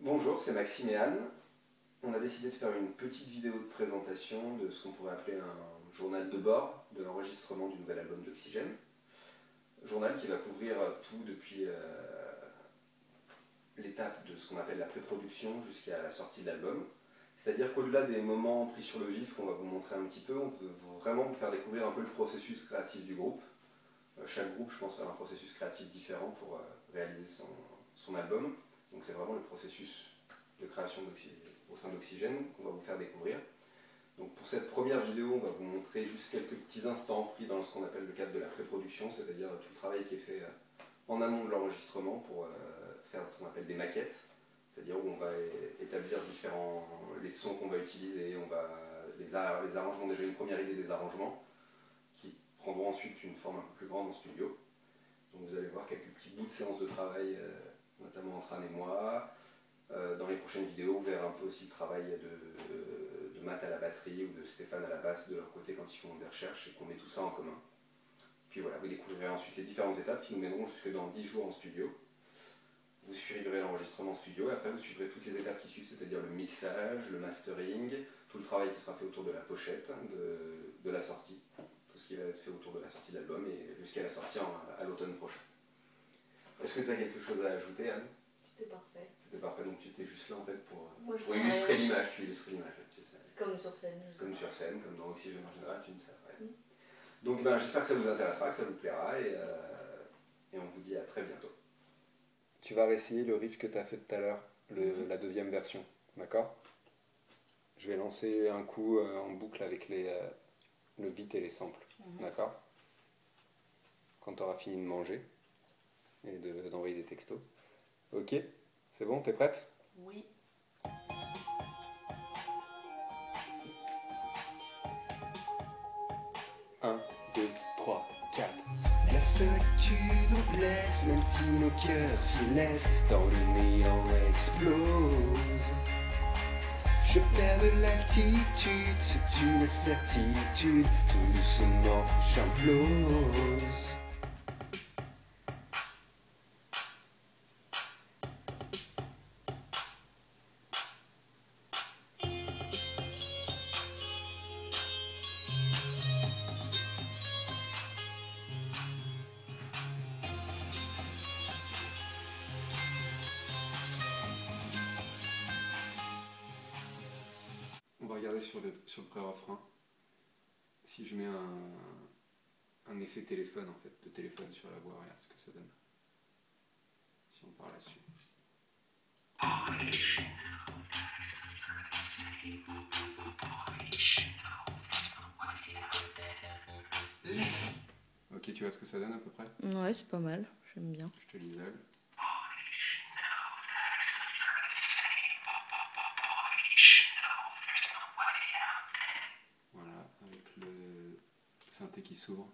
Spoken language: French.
Bonjour, c'est Maxime et Anne. On a décidé de faire une petite vidéo de présentation de ce qu'on pourrait appeler un journal de bord de l'enregistrement du nouvel album d'Oxygène. Journal qui va couvrir tout depuis l'étape de ce qu'on appelle la pré-production jusqu'à la sortie de l'album. C'est-à-dire qu'au-delà des moments pris sur le vif qu'on va vous montrer un petit peu, on peut vraiment vous faire découvrir un peu le processus créatif du groupe. Chaque groupe, je pense, a un processus créatif différent pour réaliser son album. Donc c'est vraiment le processus de création au sein d'Oxygène qu'on va vous faire découvrir. Donc pour cette première vidéo, on va vous montrer juste quelques petits instants pris dans ce qu'on appelle le cadre de la pré-production, c'est-à-dire tout le travail qui est fait en amont de l'enregistrement pour faire ce qu'on appelle des maquettes, c'est-à-dire où on va établir les sons qu'on va utiliser, on va les arrangements, déjà une première idée des arrangements, qui prendront ensuite une forme un peu plus grande en studio. Donc vous allez voir quelques petits bouts de séances de travail, notamment entre Anne et moi. Dans les prochaines vidéos, vous verrez un peu aussi le travail de Matt à la batterie ou de Stéphane à la basse de leur côté quand ils font des recherches et qu'on met tout ça en commun. Puis voilà, vous découvrirez ensuite les différentes étapes qui nous mèneront jusque dans 10 jours en studio. Vous suivrez l'enregistrement studio et après vous suivrez toutes les étapes qui suivent, c'est-à-dire le mixage, le mastering, tout le travail qui sera fait autour de la pochette, de la sortie, tout ce qui va être fait autour de la sortie de l'album et jusqu'à la sortie à l'automne prochain. Est-ce que tu as quelque chose à ajouter, Anne? C'était parfait. C'était parfait, donc tu étais juste là en fait pour illustrer l'image. Tu illustres l'image. C'est comme sur scène. Comme sur scène, comme dans Oxygène en général, tu dis ça. Ouais. Donc j'espère que ça vous intéressera, que ça vous plaira et on vous dit à très bientôt. Tu vas réessayer le riff que tu as fait tout à l'heure, la deuxième version, d'accord? Je vais lancer un coup en boucle avec le beat et les samples, d'accord? Quand tu auras fini de manger et d'envoyer des textos. Ok? C'est bon? T'es prête? Oui. 1, 2, 3, 4. La solitude nous blesse, même si nos cœurs s'y laissent, dans le néant explose. Je perds de l'altitude, c'est une certitude, tout doucement j'implose. On va regarder sur le pré-refrain. Si je mets un effet téléphone en fait, de téléphone sur la voix, regarde ce que ça donne. Si on part là-dessus. Ok, tu vois ce que ça donne à peu près? Ouais, c'est pas mal, j'aime bien. Je te l'isole. Voilà, avec le synthé qui s'ouvre.